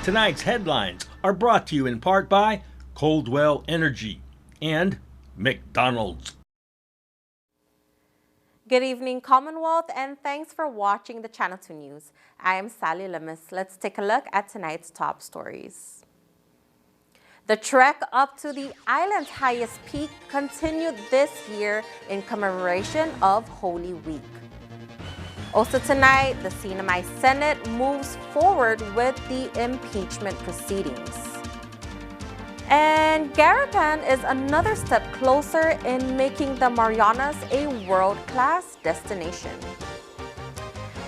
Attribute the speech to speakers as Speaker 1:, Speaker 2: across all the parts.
Speaker 1: Tonight's headlines are brought to you in part by Coldwell Energy and McDonald's.
Speaker 2: Good evening, Commonwealth, and thanks for watching the Channel 2 News. I am Sally Lemus. Let's take a look at tonight's top stories. The trek up to the island's highest peak continued this year in commemoration of Holy Week. Also tonight, the CNMI Senate moves forward with the impeachment proceedings. And Garapan is another step closer in making the Marianas a world-class destination.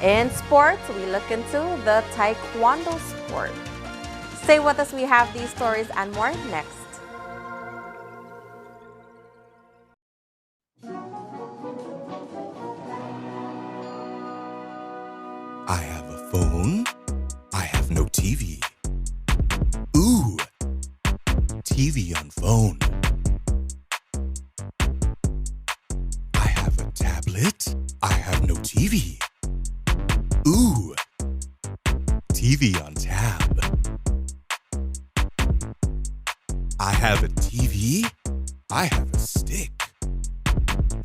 Speaker 2: In sports, we look into the Taekwondo sport. Stay with us, we have these stories and more next.
Speaker 3: I have a phone. I have no TV. Ooh, TV on phone. I have a tablet. I have no TV. Ooh, TV on tab. I have a TV. I have a stick.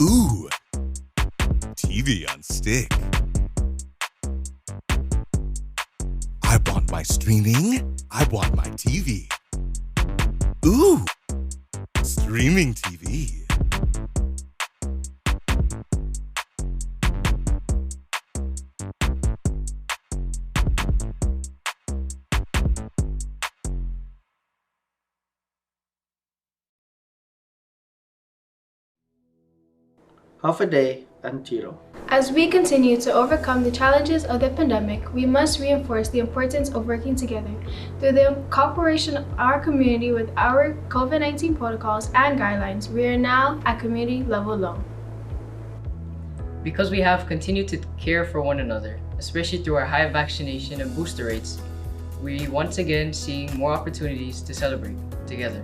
Speaker 3: Ooh, TV on stick. I want my streaming. I want my TV. Ooh, streaming TV.
Speaker 4: Half a day and Tiro.
Speaker 5: As we continue to overcome the challenges of the pandemic, we must reinforce the importance of working together. Through the cooperation of our community with our COVID-19 protocols and guidelines, we are now at community level low.
Speaker 6: Because we have continued to care for one another, especially through our high vaccination and booster rates, we once again seeing more opportunities to celebrate together.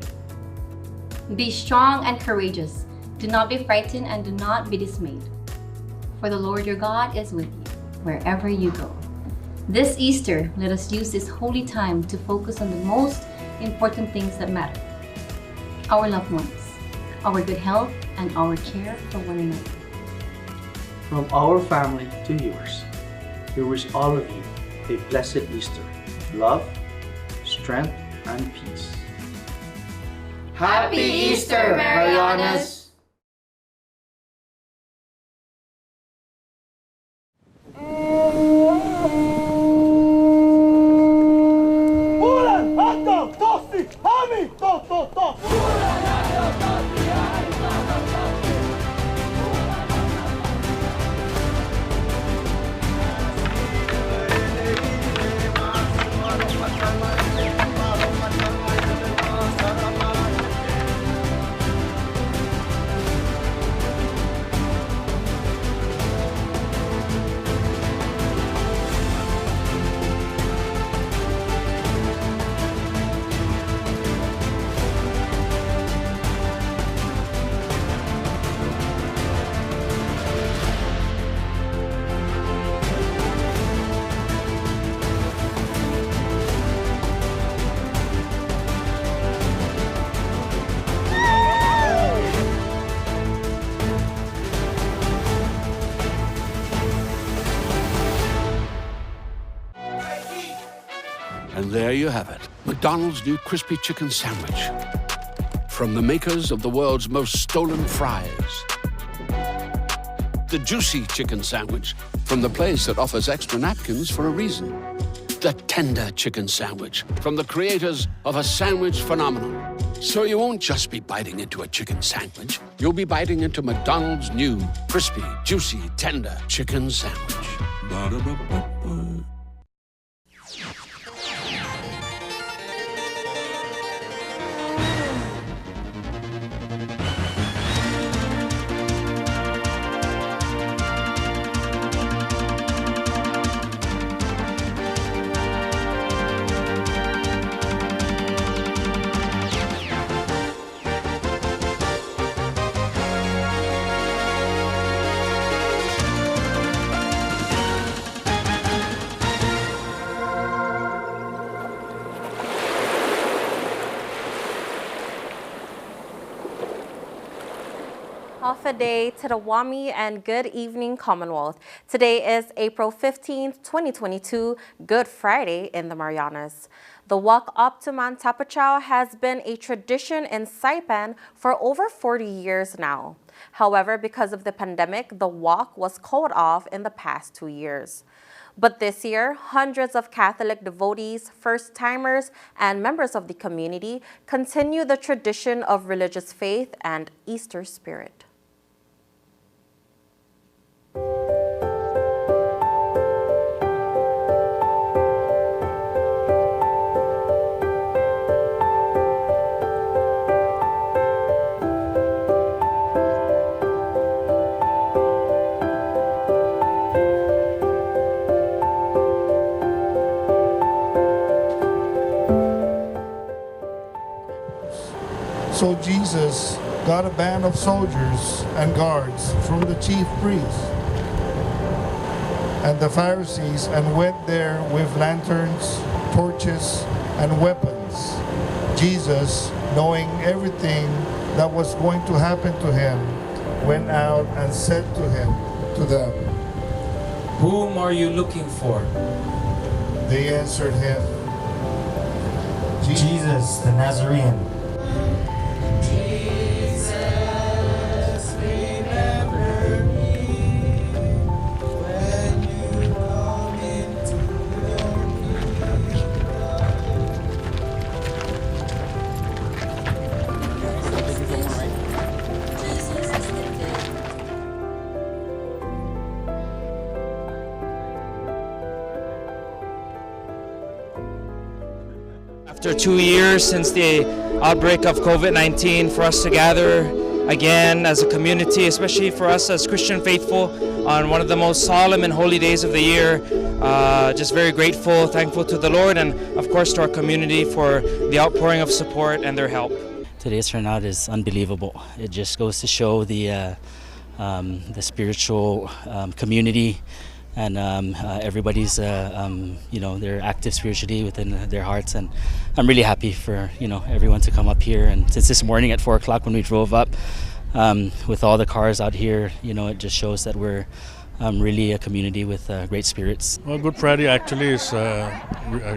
Speaker 7: Be strong and courageous. Do not be frightened and do not be dismayed. For the Lord your God is with you, wherever you go. This Easter, let us use this holy time to focus on the most important things that matter. Our loved ones, our good health, and our care for one another.
Speaker 4: From our family to yours, we wish all of you a blessed Easter. Love, strength, and peace.
Speaker 8: Happy Easter, Marianas!
Speaker 9: And there you have it, McDonald's new crispy chicken sandwich. From the makers of the world's most stolen fries. The juicy chicken sandwich from the place that offers extra napkins for a reason. The tender chicken sandwich from the creators of a sandwich phenomenon. So you won't just be biting into a chicken sandwich, you'll be biting into McDonald's new crispy, juicy, tender chicken sandwich. Ba-da-ba-ba-ba.
Speaker 2: Hafa Day to the Wami and good evening Commonwealth. Today is April 15th, 2022, Good Friday in the Marianas. The walk up to Mount Tapachao has been a tradition in Saipan for over 40 years now. However, because of the pandemic, the walk was called off in the past 2 years. But this year, hundreds of Catholic devotees, first-timers, and members of the community continue the tradition of religious faith and Easter spirit.
Speaker 10: So Jesus got a band of soldiers and guards from the chief priests and the Pharisees and went there with lanterns, torches, and weapons. Jesus, knowing everything that was going to happen to him, went out and said to them,
Speaker 11: "Whom are you looking for?"
Speaker 10: They answered him,
Speaker 12: Jesus the Nazarene.
Speaker 13: After 2 years since the outbreak of COVID-19, for us to gather again as a community, especially for us as Christian faithful on one of the most solemn and holy days of the year, just very grateful, thankful to the Lord, and of course to our community for the outpouring of support and their help.
Speaker 14: Today's turnout is unbelievable. It just goes to show the spiritual community and everybody's they're active spiritually within their hearts, and I'm really happy for everyone to come up here. And since this morning at 4 o'clock when we drove up with all the cars out here, it just shows that we're really a community with great spirits.
Speaker 15: Well, Good Friday actually is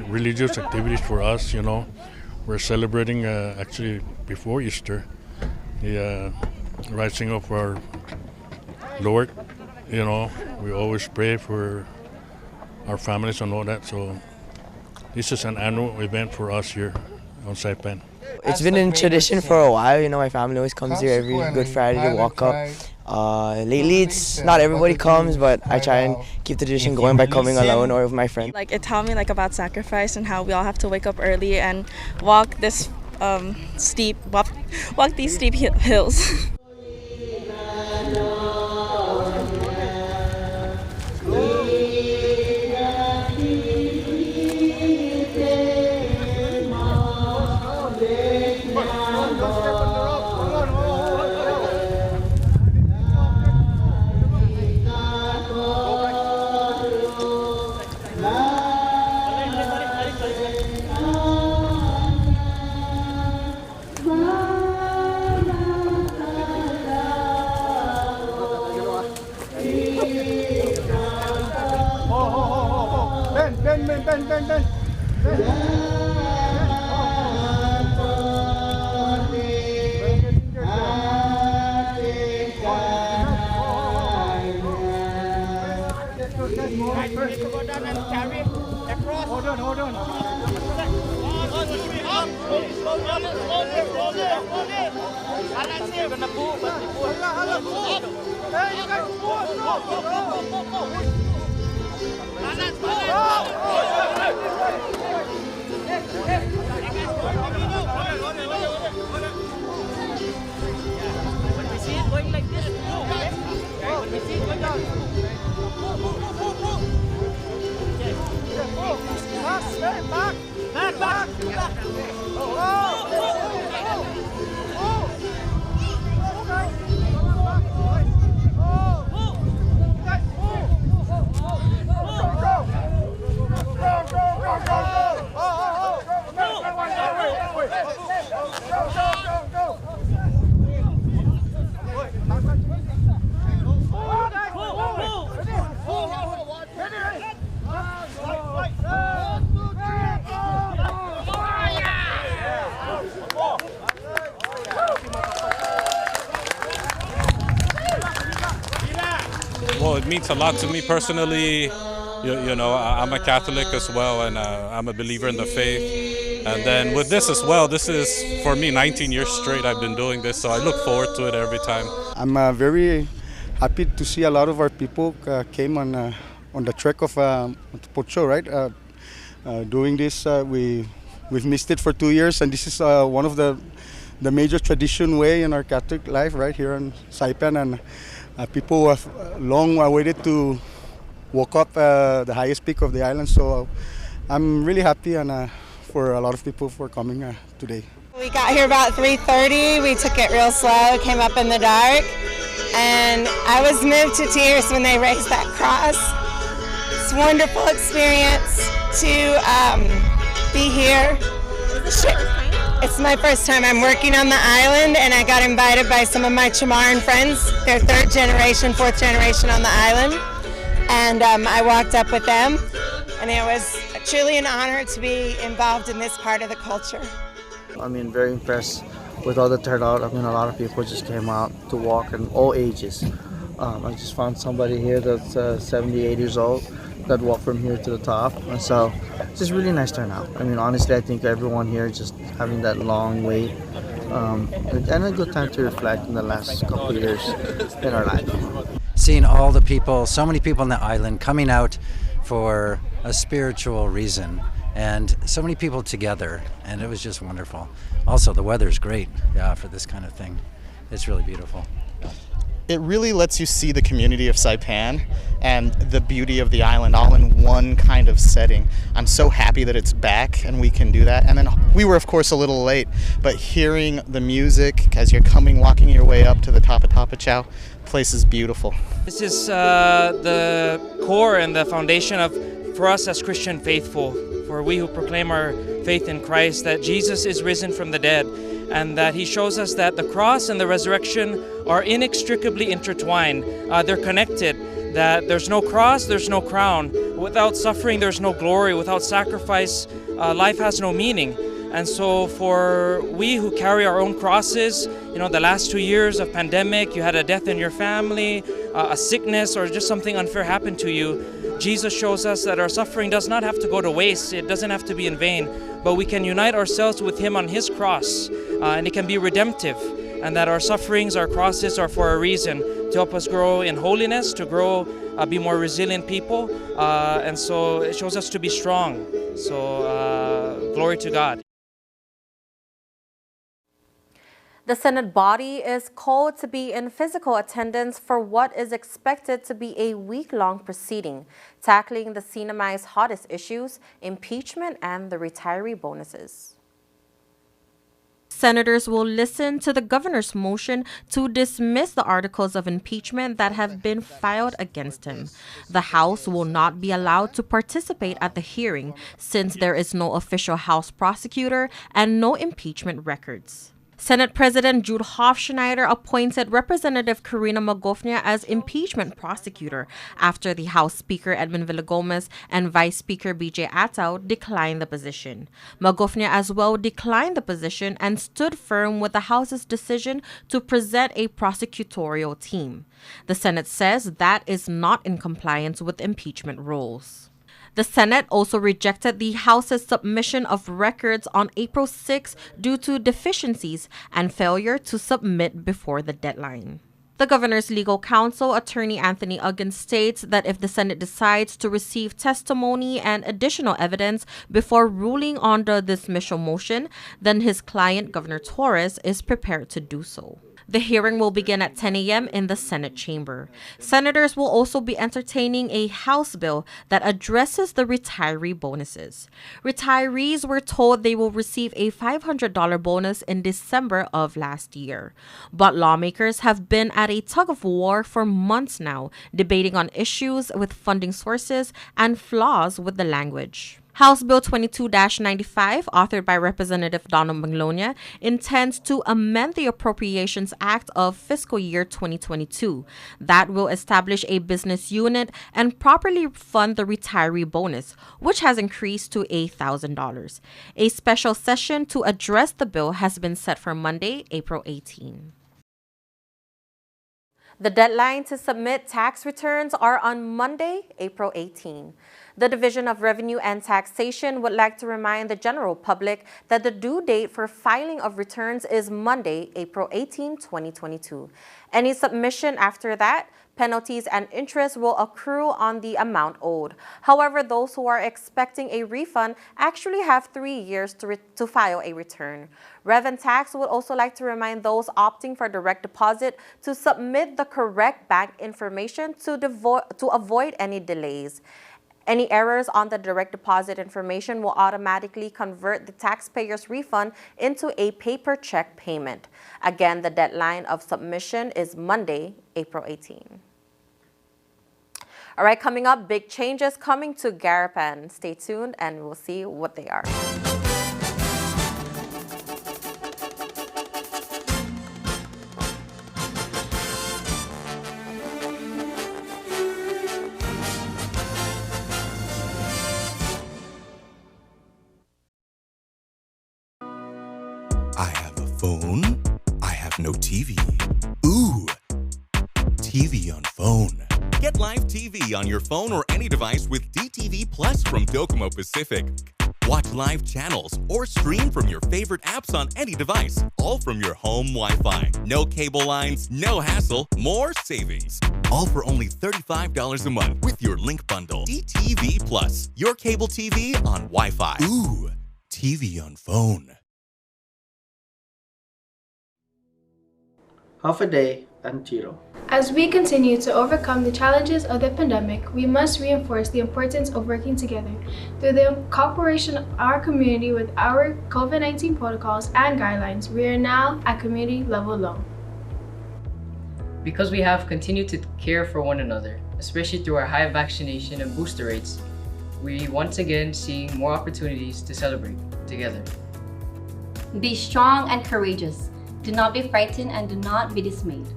Speaker 15: religious activities for us. We're celebrating actually before Easter the rising of our Lord. We always pray for our families and all that, so this is an annual event for us here on Saipan.
Speaker 16: It's been in tradition for a while. My family always comes here every Good Friday to walk up. Lately, it's not everybody comes, but I try and keep the tradition going by coming alone or with my friends.
Speaker 17: It taught me about sacrifice and how we all have to wake up early and walk this walk these steep hills.
Speaker 10: Ben. Hold on. Go.
Speaker 12: Well, it means a lot to me personally. You know, I'm a Catholic as well, and I'm a believer in the faith. And then with this as well, this is, for me, 19 years straight I've been doing this, so I look forward to it every time.
Speaker 18: I'm very happy to see a lot of our people came on the trek of Pocho, right? Doing this, we've missed it for 2 years, and this is one of the major tradition way in our Catholic life, right here in Saipan, and people have long waited to walk up the highest peak of the island. So I'm really happy, and for a lot of people for coming today.
Speaker 19: We got here about 3:30. We took it real slow, came up in the dark, and I was moved to tears when they raised that cross. It's a wonderful experience to be here. It's my first time. I'm working on the island, and I got invited by some of my Chamorro friends. They're third generation, fourth generation on the island. And I walked up with them, and it was truly an honor to be involved in this part of the culture.
Speaker 4: I mean, very impressed with all the turnout. I mean, a lot of people just came out to walk in all ages. I just found somebody here that's 78 years old that walked from here to the top, and so it's just really nice turnout. I mean, honestly, I think everyone here just having that long wait and a good time to reflect in the last couple of years in our life.
Speaker 20: Seeing all the people, so many people on the island coming out for a spiritual reason, and so many people together, and it was just wonderful. Also, the weather's great, for this kind of thing. It's really beautiful.
Speaker 21: It really lets you see the community of Saipan and the beauty of the island all in one kind of setting. I'm so happy that it's back and we can do that. And then we were, of course, a little late, but hearing the music as you're walking your way up to the top of Tapachao, the place is beautiful.
Speaker 13: This is the core and the foundation for us as Christian faithful, for we who proclaim our faith in Christ, that Jesus is risen from the dead, and that he shows us that the cross and the resurrection are inextricably intertwined. They're connected, that there's no cross, there's no crown. Without suffering, there's no glory. Without sacrifice, life has no meaning. And so for we who carry our own crosses, the last 2 years of pandemic, you had a death in your family, a sickness, or just something unfair happened to you, Jesus shows us that our suffering does not have to go to waste. It doesn't have to be in vain, but we can unite ourselves with him on his cross, and it can be redemptive, and that our sufferings, our crosses are for a reason, to help us grow in holiness, to grow, be more resilient people, and so it shows us to be strong. So glory to God.
Speaker 2: The Senate body is called to be in physical attendance for what is expected to be a week-long proceeding, tackling the CNMI's hottest issues, impeachment and the retiree bonuses. Senators will listen to the governor's motion to dismiss the articles of impeachment that have been filed against him. The House will not be allowed to participate at the hearing since there is no official House prosecutor and no impeachment records. Senate President Jude Hofschneider appointed Representative Karina Magofnia as impeachment prosecutor after the House Speaker Edmund Villagomez and Vice Speaker BJ Ataw declined the position. Magofnia as well declined the position and stood firm with the House's decision to present a prosecutorial team. The Senate says that is not in compliance with impeachment rules. The Senate also rejected the House's submission of records on April 6 due to deficiencies and failure to submit before the deadline. The governor's legal counsel, Attorney Anthony Uggin, states that if the Senate decides to receive testimony and additional evidence before ruling on the dismissal motion, then his client, Governor Torres, is prepared to do so. The hearing will begin at 10 a.m. in the Senate chamber. Senators will also be entertaining a House bill that addresses the retiree bonuses. Retirees were told they will receive a $500 bonus in December of last year. But lawmakers have been at a tug of war for months now, debating on issues with funding sources and flaws with the language. House Bill 22-95, authored by Representative Donald Magnolia, intends to amend the Appropriations Act of fiscal year 2022. That will establish a business unit and properly fund the retiree bonus, which has increased to $1,000. A special session to address the bill has been set for Monday, April 18. The deadline to submit tax returns are on Monday, April 18. The Division of Revenue and Taxation would like to remind the general public that the due date for filing of returns is Monday, April 18, 2022. Any submission after that, penalties and interest will accrue on the amount owed. However, those who are expecting a refund actually have 3 years to file a return. Rev and Tax would also like to remind those opting for direct deposit to submit the correct bank information to avoid any delays. Any errors on the direct deposit information will automatically convert the taxpayer's refund into a paper check payment. Again, the deadline of submission is Monday, April 18. All right, coming up, big changes coming to Garapan. Stay tuned and we'll see what they are.
Speaker 3: I have a phone. I have no TV. Ooh, TV on phone. Get live TV on your phone or any device with DTV Plus from Docomo Pacific. Watch live channels or stream from your favorite apps on any device, all from your home Wi-Fi. No cable lines, no hassle, more savings. All for only $35 a month with your link bundle. DTV Plus, your cable TV on Wi-Fi. Ooh, TV on phone.
Speaker 4: Half a day and Tiro.
Speaker 5: As we continue to overcome the challenges of the pandemic, we must reinforce the importance of working together. Through the cooperation of our community with our COVID-19 protocols and guidelines, we are now at community level low.
Speaker 6: Because we have continued to care for one another, especially through our high vaccination and booster rates, we once again seeing more opportunities to celebrate together.
Speaker 7: Be strong and courageous. Do not be frightened and do not be dismayed.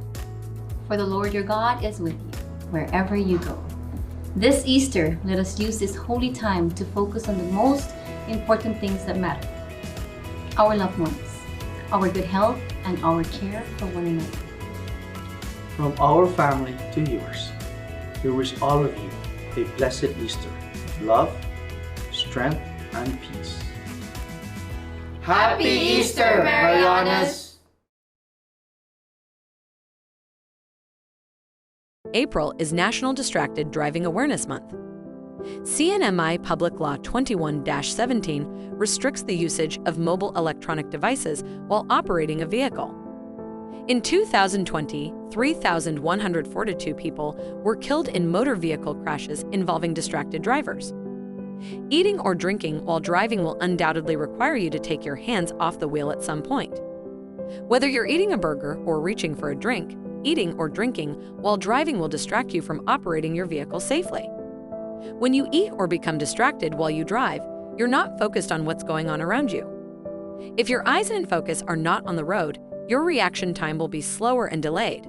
Speaker 7: For the Lord your God is with you, wherever you go. This Easter, let us use this holy time to focus on the most important things that matter. Our loved ones, our good health, and our care for one another.
Speaker 4: From our family to yours, we wish all of you a blessed Easter. Love, strength, and peace.
Speaker 8: Happy Easter, Marianas!
Speaker 1: April is National Distracted Driving Awareness Month. CNMI Public Law 21-17 restricts the usage of mobile electronic devices while operating a vehicle. In 2020, 3,142 people were killed in motor vehicle crashes involving distracted drivers. Eating or drinking while driving will undoubtedly require you to take your hands off the wheel at some point. Whether you're eating a burger or reaching for a drink, eating or drinking while driving will distract you from operating your vehicle safely. When you eat or become distracted while you drive, you're not focused on what's going on around you. If your eyes and focus are not on the road, your reaction time will be slower and delayed.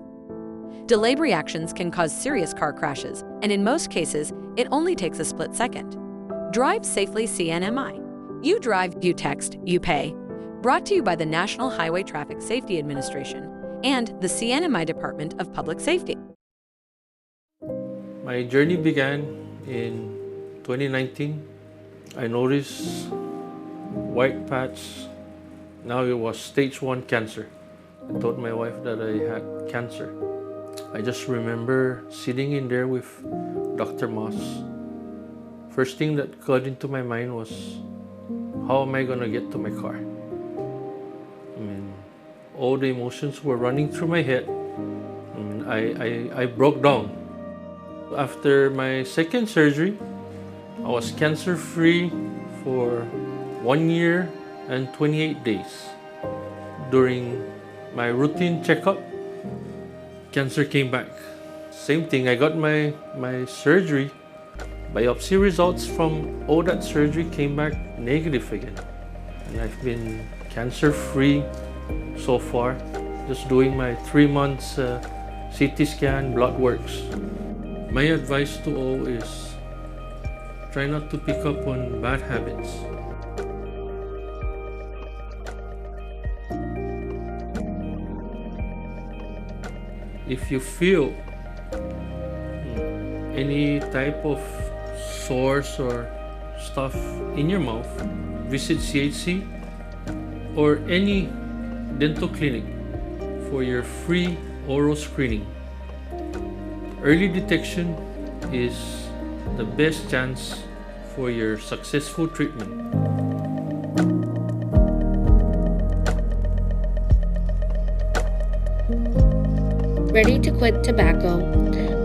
Speaker 1: Delayed reactions can cause serious car crashes, and in most cases, it only takes a split second. Drive safely, CNMI. You drive, you text, you pay. Brought to you by the National Highway Traffic Safety Administration and the CNMI Department of Public Safety.
Speaker 22: My journey began in 2019. I noticed white patch. Now it was stage 1 cancer. I told my wife that I had cancer. I just remember sitting in there with Dr. Moss. First thing that got into my mind was, how am I gonna get to my car? All the emotions were running through my head. I broke down. After my second surgery, I was cancer-free for 1 year and 28 days. During my routine checkup, cancer came back. Same thing, I got my surgery. Biopsy results from all that surgery came back negative again. And I've been cancer-free so far, just doing my 3 months CT scan, blood works. My advice to all is try not to pick up on bad habits. If you feel any type of sores or stuff in your mouth, visit CHC or any dental clinic for your free oral screening. Early detection is the best chance for your successful treatment.
Speaker 9: Ready to quit tobacco?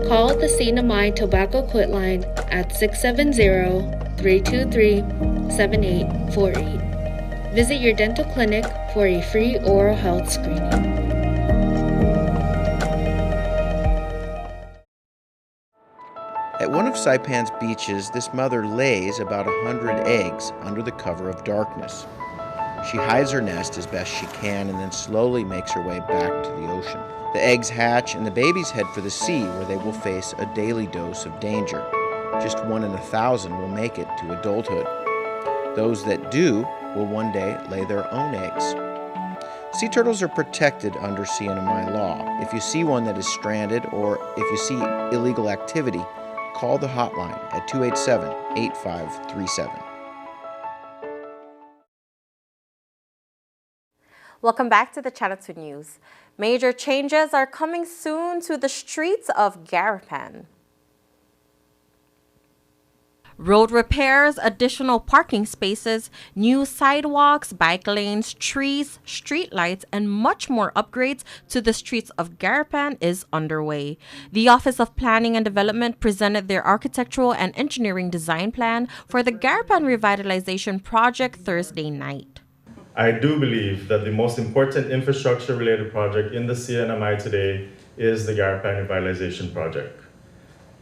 Speaker 9: Call the CNMI Tobacco Quit Line at 670-323-7848. Visit your dental clinic for a free oral health screening.
Speaker 11: At one of Saipan's beaches, this mother lays about 100 eggs under the cover of darkness. She hides her nest as best she can and then slowly makes her way back to the ocean. The eggs hatch and the babies head for the sea, where they will face a daily dose of danger. Just 1 in 1,000 will make it to adulthood. Those that do will one day lay their own eggs. Sea turtles are protected under CNMI law. If you see one that is stranded or if you see illegal activity, call the hotline at 287-8537.
Speaker 2: Welcome back to the Channel 2 News. Major changes are coming soon to the streets of Garapan. Road repairs, additional parking spaces, new sidewalks, bike lanes, trees, street lights, and much more upgrades to the streets of Garapan is underway. The Office of Planning and Development presented their architectural and engineering design plan for the Garapan revitalization project Thursday night.
Speaker 23: I do believe that the most important infrastructure-related project in the CNMI today is the Garapan revitalization project.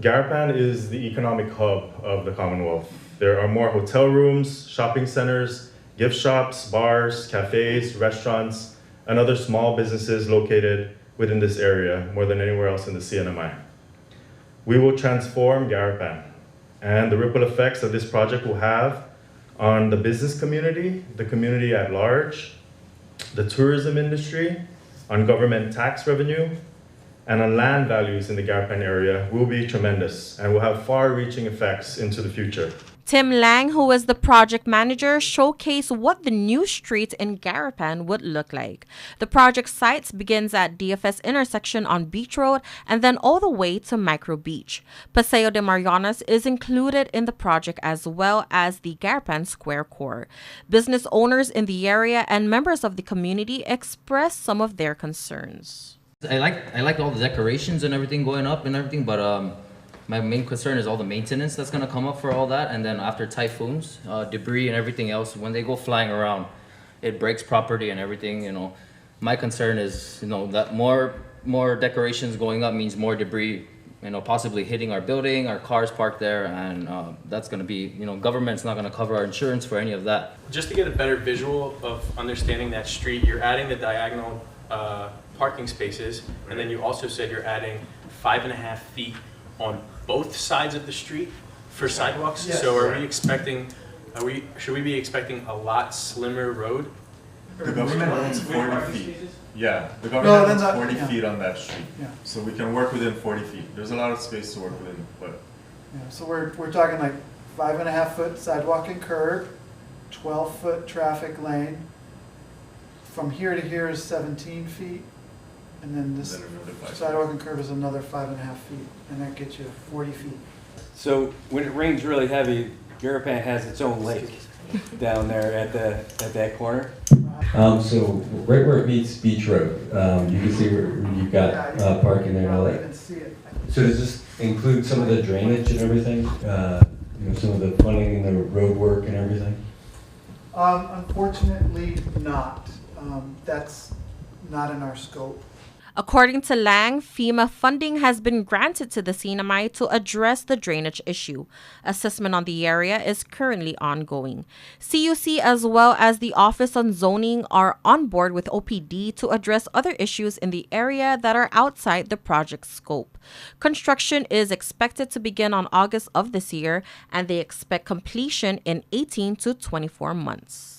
Speaker 23: Garapan is the economic hub of the Commonwealth. There are more hotel rooms, shopping centers, gift shops, bars, cafes, restaurants, and other small businesses located within this area more than anywhere else in the CNMI. We will transform Garapan, and the ripple effects that this project will have on the business community, the community at large, the tourism industry, on government tax revenue, and on land values in the Garapan area will be tremendous and will have far-reaching effects into the future.
Speaker 2: Tim Lang, who is the project manager, showcased what the new streets in Garapan would look like. The project site begins at DFS intersection on Beach Road and then all the way to Micro Beach. Paseo de Marianas is included in the project as well as the Garapan Square Core. Business owners in the area and members of the community expressed some of their concerns.
Speaker 24: I like all the decorations and everything going up and everything, but my main concern is all the maintenance that's going to come up for all that. And then after typhoons, debris and everything else, when they go flying around, it breaks property and everything, you know. My concern is, you know, that more decorations going up means more debris, you know, possibly hitting our building, our cars parked there, and that's going to be, you know, government's not going to cover our insurance for any of that.
Speaker 25: Just to get a better visual of understanding that street, you're adding the diagonal parking spaces, and then you also said you're adding 5.5 feet on both sides of the street for sidewalks. Yes. So are we expecting, should we be expecting a lot slimmer road?
Speaker 26: The government owns 40 feet. Yeah, the government owns 40 feet on that street. Yeah. So we can work within 40 feet. There's a lot of space to work within, but.
Speaker 27: Yeah, so we're talking like 5.5 foot sidewalk and curb, 12-foot traffic lane. From here to here is 17 feet. And then this sidewalk and curb is another 5.5 feet, and that gets you 40 feet.
Speaker 28: So when it rains really heavy, Garapan has its own lake down there at that corner.
Speaker 29: So right where it meets Beach Road, you can see where you've got parking there and all that. So does this include some of the drainage and everything? You know, some of the funding and the road work and everything?
Speaker 27: Unfortunately not. That's not in our scope.
Speaker 2: According to Lang, FEMA funding has been granted to the CNMI to address the drainage issue. Assessment on the area is currently ongoing. CUC as well as the Office on Zoning are on board with OPD to address other issues in the area that are outside the project's scope. Construction is expected to begin on August of this year, and they expect completion in 18 to 24 months.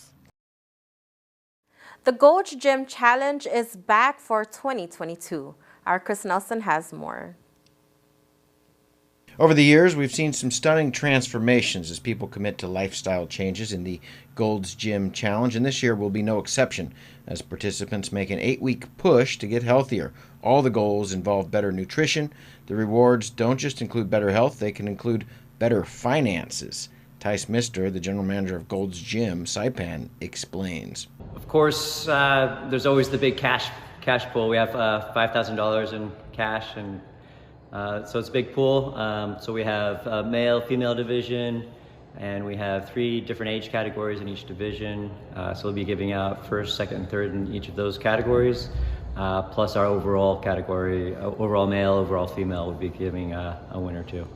Speaker 2: The Gold Gym Challenge is back for 2022. Our Chris Nelson has more.
Speaker 11: Over the years, we've seen some stunning transformations as people commit to lifestyle changes in the Gold's Gym Challenge, and this year will be no exception as participants make an 8-week push to get healthier. All the goals involve better nutrition. The rewards don't just include better health, they can include better finances. Tice Mister, the general manager of Gold's Gym, Saipan, explains.
Speaker 10: Of course, there's always the big cash pool. We have $5,000 in cash, and so it's a big pool. So we have a male, female division, and we have 3 different age categories in each division. So we'll be giving out first, second, and third in each of those categories, plus our overall category, overall male, overall female, we'll be giving a winner too.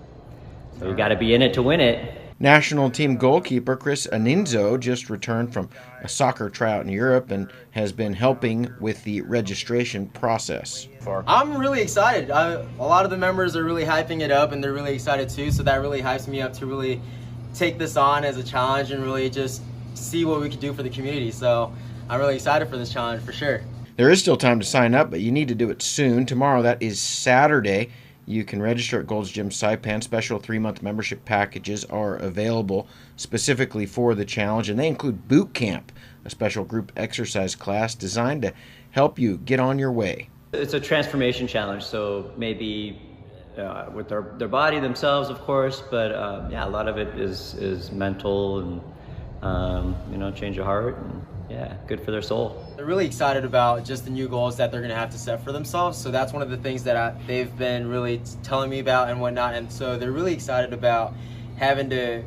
Speaker 10: So you got to be in it to win it.
Speaker 11: National team goalkeeper Chris Aninzo just returned from a soccer tryout in Europe and has been helping with the registration process.
Speaker 12: I'm really excited. A lot of the members are really hyping it up, and they're really excited too, so that really hypes me up to really take this on as a challenge and really just see what we can do for the community. So I'm really excited for this challenge for sure.
Speaker 11: There is still time to sign up, but you need to do it soon. Tomorrow, that is Saturday. You can register at Gold's Gym Saipan. Special 3-month membership packages are available specifically for the challenge, and they include boot camp, a special group exercise class designed to help you get on your way.
Speaker 10: It's a transformation challenge, so maybe with their body themselves, of course, but yeah, a lot of it is mental and change your heart, and yeah, good for their soul.
Speaker 12: They're really excited about just the new goals that they're going to have to set for themselves. So that's one of the things that they've been really telling me about and whatnot. And so they're really excited about having to,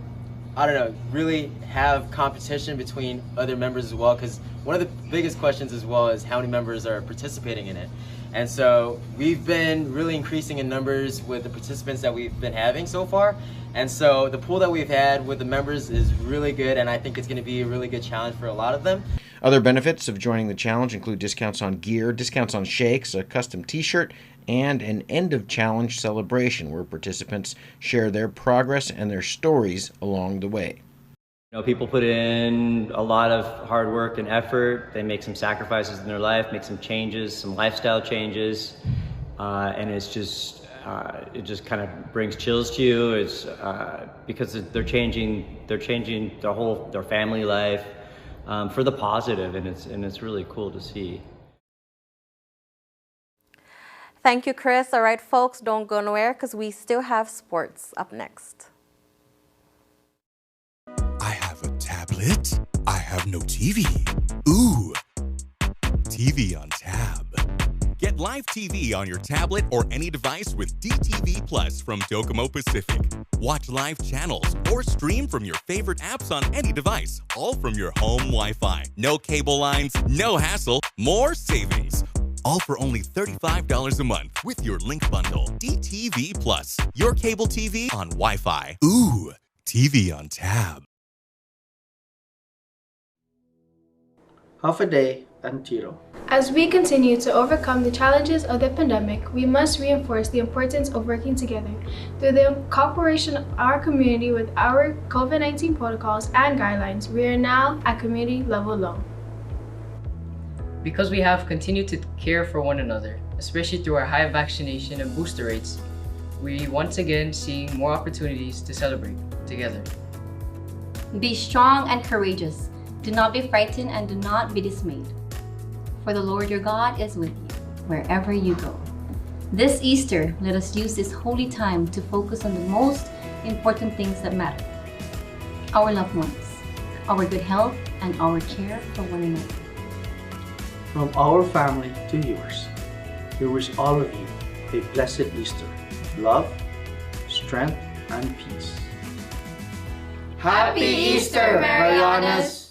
Speaker 12: really have competition between other members as well. Because one of the biggest questions as well is how many members are participating in it. And so we've been really increasing in numbers with the participants that we've been having so far. And so the pool that we've had with the members is really good, and I think it's going to be a really good challenge for a lot of them.
Speaker 11: Other benefits of joining the challenge include discounts on gear, discounts on shakes, a custom t-shirt, and an end-of-challenge celebration where participants share their progress and their stories along the way.
Speaker 10: People put in a lot of hard work and effort. They make some sacrifices in their life, make some changes, some lifestyle changes, and it's just it just kind of brings chills to you. It's because they're changing their family life for the positive, and it's really cool to see.
Speaker 2: Thank you, Chris. All right, folks, don't go nowhere because we still have sports up next.
Speaker 3: I have a tablet. I have no TV. Ooh, TV on Tab. Get live TV on your tablet or any device with DTV Plus from Docomo Pacific. Watch live channels or stream from your favorite apps on any device, all from your home Wi-Fi. No cable lines, no hassle, more savings. All for only $35 a month with your link bundle. DTV Plus, your cable TV on Wi-Fi. Ooh, TV on Tab.
Speaker 4: Half a day and Tiro.
Speaker 5: As we continue to overcome the challenges of the pandemic, we must reinforce the importance of working together. Through the cooperation of our community with our COVID-19 protocols and guidelines, we are now at community level low.
Speaker 6: Because we have continued to care for one another, especially through our high vaccination and booster rates, we once again seeing more opportunities to celebrate together.
Speaker 7: Be strong and courageous. Do not be frightened and do not be dismayed. For the Lord your God is with you, wherever you go. This Easter, let us use this holy time to focus on the most important things that matter. Our loved ones, our good health, and our care for one another.
Speaker 4: From our family to yours, we wish all of you a blessed Easter. Love, strength, and peace.
Speaker 8: Happy Easter, Marianas!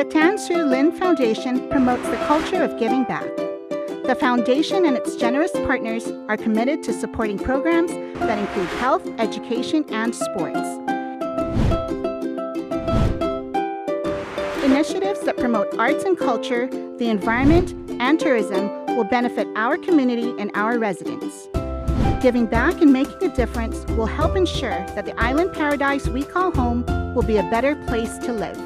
Speaker 13: The Siu Lin Foundation promotes the culture of giving back. The foundation and its generous partners are committed to supporting programs that include health, education, and sports. Initiatives that promote arts and culture, the environment, and tourism will benefit our community and our residents. Giving back and making a difference will help ensure that the island paradise we call home will be a better place to live.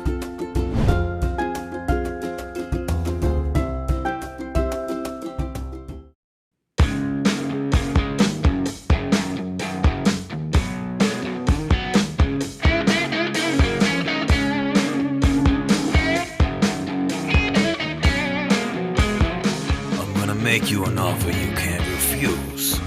Speaker 14: Make you an offer you can't refuse.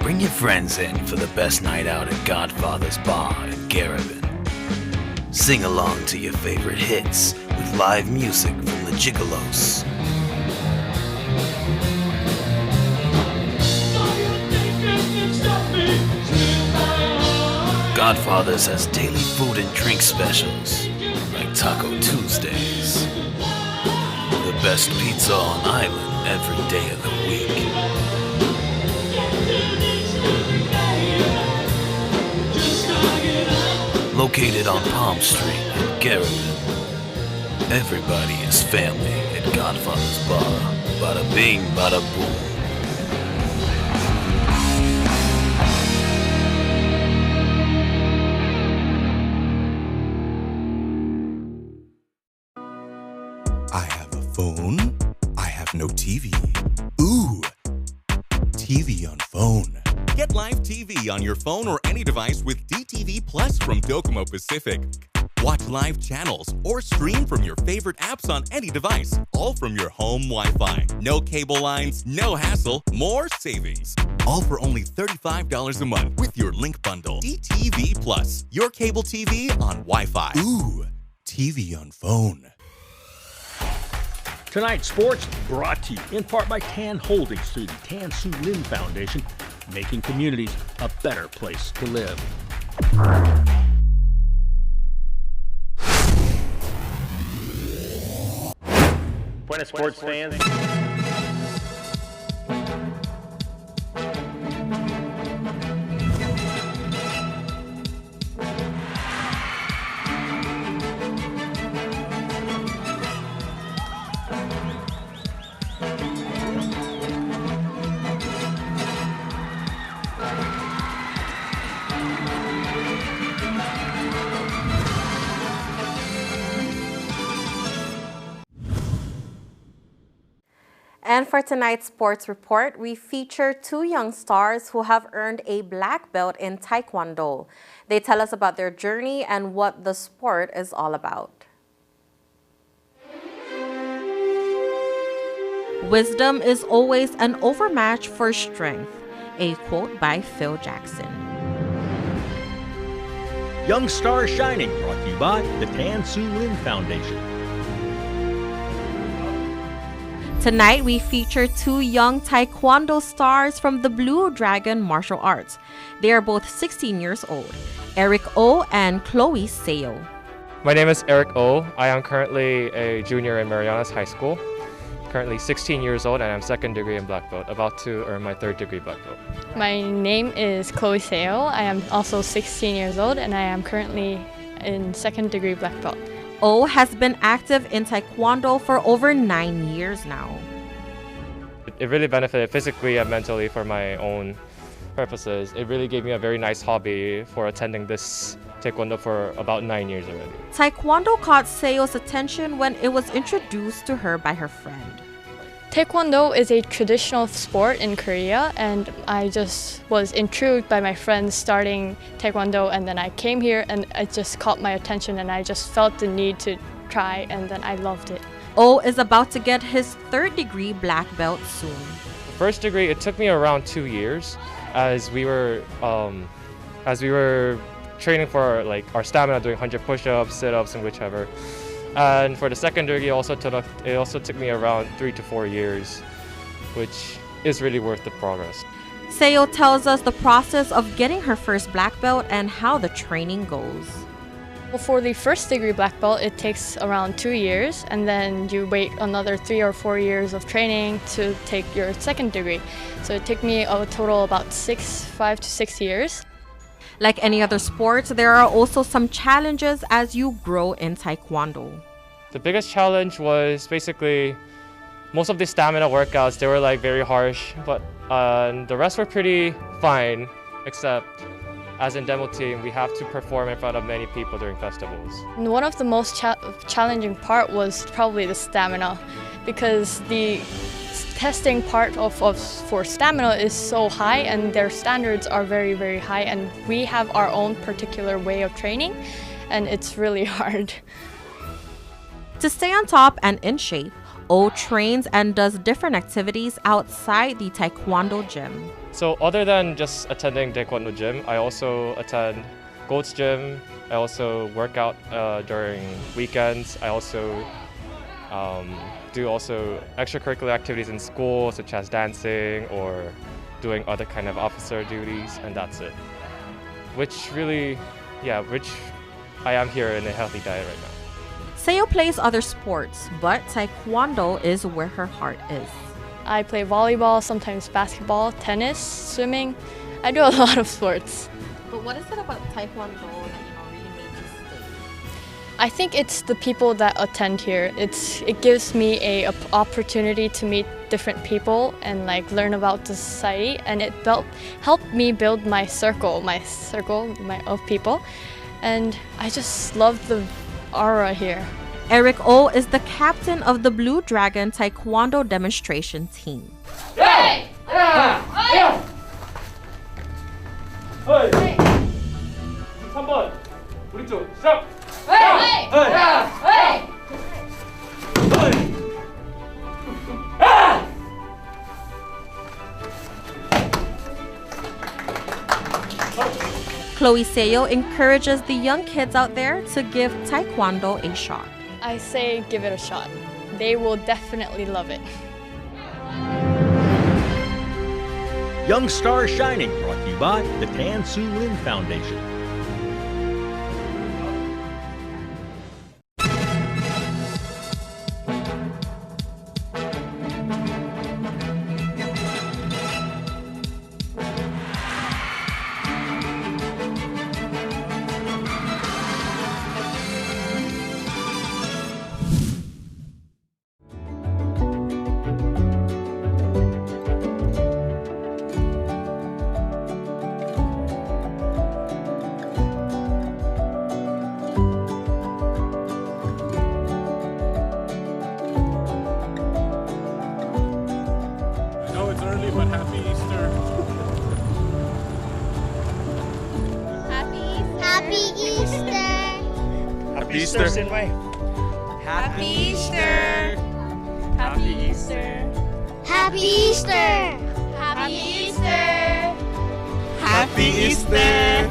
Speaker 14: Bring your friends in for the best night out at Godfather's Bar in Garapan. Sing along to your favorite hits with live music from the Gigolos. Godfather's has daily food and drink specials, like Taco Tuesdays. The best pizza on island every day of the week. Located on Palm Street in Garapan. Everybody is family at Godfather's Bar. Bada bing, bada boom.
Speaker 3: I have a phone. I have no TV. Ooh, TV on phone. Get live TV on your phone or any device with DTV Plus from Docomo Pacific. Watch live channels or stream from your favorite apps on any device, all from your home Wi-Fi. No cable lines, no hassle, more savings. All for only $35 a month with your link bundle. DTV Plus, your cable TV on Wi-Fi. Ooh, TV on phone.
Speaker 15: Tonight's sports brought to you in part by Tan Holdings through the Siu Lin Foundation, making communities a better place to live.
Speaker 16: Buenas sports fans.
Speaker 2: And for tonight's sports report, we feature two young stars who have earned a black belt in Taekwondo. They tell us about their journey and what the sport is all about. Wisdom is always an overmatch for strength, a quote by Phil Jackson.
Speaker 15: Young Stars Shining, brought to you by the Siu Lin Foundation.
Speaker 2: Tonight, we feature two young Taekwondo stars from the Blue Dragon Martial Arts. They are both 16 years old, Eric Oh and Chloe Seo.
Speaker 17: My name is Eric Oh. I am currently a junior in Marianas High School. Currently 16 years old and I'm second degree in black belt, about to earn my third degree black belt.
Speaker 18: My name is Chloe Seo. I am also 16 years old and I am currently in second degree black belt.
Speaker 2: Oh has been active in Taekwondo for over 9 years now.
Speaker 17: It really benefited physically and mentally for my own purposes. It really gave me a very nice hobby for attending this Taekwondo for about 9 years already.
Speaker 2: Taekwondo caught Seo's attention when it was introduced to her by her friend.
Speaker 18: Taekwondo is a traditional sport in Korea, and I just was intrigued by my friends starting Taekwondo, and then I came here and it just caught my attention and I just felt the need to try, and then I loved it.
Speaker 2: Oh is about to get his third degree black belt soon.
Speaker 17: First degree, it took me around 2 years as we were training for our stamina, doing 100 push-ups, sit-ups, and whichever. And for the second degree, it also took me around 3 to 4 years, which is really worth the progress.
Speaker 2: Seo tells us the process of getting her first black belt and how the training goes.
Speaker 18: Well, for the first degree black belt, it takes around 2 years, and then you wait another 3 or 4 years of training to take your second degree. So it took me a total about 5 to 6 years.
Speaker 2: Like any other sport, there are also some challenges as you grow in Taekwondo.
Speaker 17: The biggest challenge was basically most of the stamina workouts, they were like very harsh, but the rest were pretty fine, except as in demo team, we have to perform in front of many people during festivals.
Speaker 18: And one of the most challenging part was probably the stamina, because the testing part for stamina is so high and their standards are very, very high, and we have our own particular way of training, and it's really hard.
Speaker 2: To stay on top and in shape, O trains and does different activities outside the Taekwondo gym.
Speaker 17: So other than just attending Taekwondo gym, I also attend Gold's Gym. I also work out during weekends. I also do extracurricular activities in school, such as dancing or doing other kind of officer duties, and that's it. Which I am here in a healthy diet right now.
Speaker 2: Siu plays other sports, but Taekwondo is where her heart is.
Speaker 18: I play volleyball, sometimes basketball, tennis, swimming. I do a lot of sports.
Speaker 2: But what is it about Taekwondo that really made you stay?
Speaker 18: I think it's the people that attend here. It gives me a opportunity to meet different people and like learn about the society, and it helped me build my circle of people, and I just love the aura here.
Speaker 2: Eric O is the captain of the Blue Dragon Taekwondo demonstration team.
Speaker 8: Hey!
Speaker 17: Hey! 3번 우리 쪽 시작!
Speaker 8: Hey! Hey!
Speaker 2: Chloe Seo encourages the young kids out there to give Taekwondo a shot.
Speaker 18: I say give it a shot. They will definitely love it.
Speaker 15: Young Star Shining, brought to you by the Siu Lin Foundation.
Speaker 16: But happy Easter.
Speaker 8: Happy Easter.
Speaker 16: Happy Easter.
Speaker 8: Happy Easter. Happy Easter. Happy Easter. Happy Easter.
Speaker 11: Happy Easter.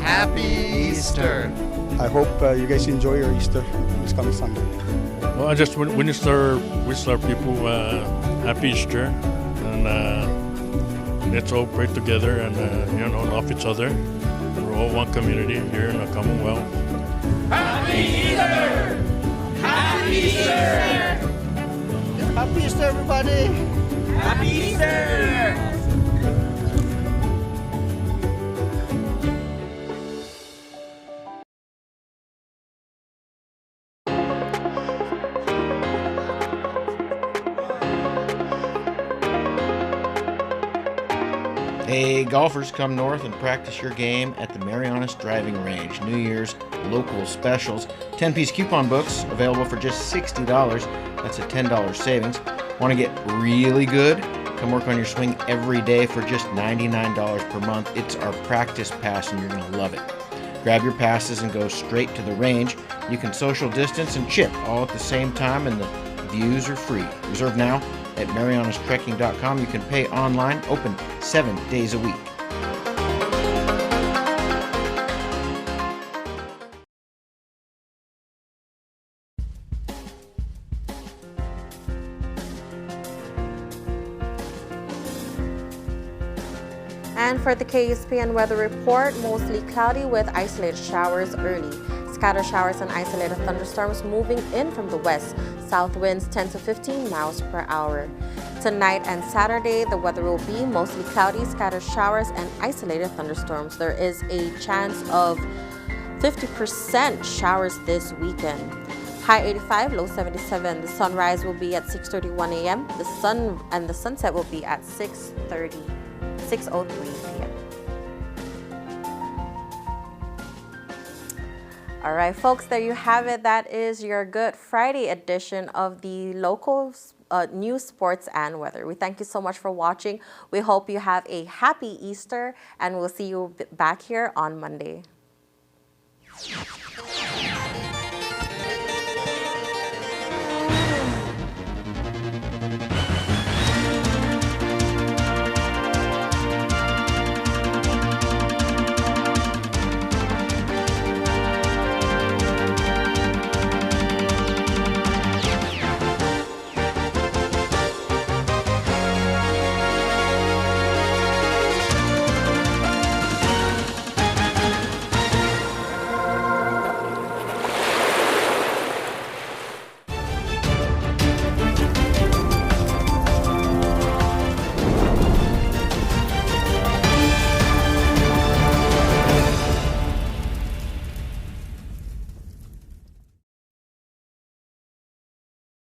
Speaker 11: Happy Easter.
Speaker 1: I hope you guys enjoy your Easter this coming Sunday.
Speaker 9: Well, I just wish our people happy Easter, and let's all pray together and love each other. We're all one community here in the Commonwealth.
Speaker 8: Happy Easter! Happy Easter!
Speaker 4: Happy Easter, everybody!
Speaker 8: Happy Easter!
Speaker 11: Hey, golfers, come north and practice your game at the Marianas Driving Range. New Year's local specials. 10-piece coupon books available for just $60. That's a $10 savings. Want to get really good? Come work on your swing every day for just $99 per month. It's our practice pass and you're going to love it. Grab your passes and go straight to the range. You can social distance and chip all at the same time, and the views are free. Reserve now at marianastrekking.com. You can pay online, open 7 days a week.
Speaker 2: And for the KSPN weather report, mostly cloudy with isolated showers early. Scattered showers and isolated thunderstorms moving in from the west. South winds 10 to 15 miles per hour. Tonight and Saturday, the weather will be mostly cloudy, scattered showers, and isolated thunderstorms. There is a chance of 50% showers this weekend. High 85, low 77. The sunrise will be at 6:31 a.m. The sunset will be at 6:03 p.m. All right, folks, there you have it. That is your Good Friday edition of the local news, sports, and weather. We thank you so much for watching. We hope you have a happy Easter, and we'll see you back here on Monday.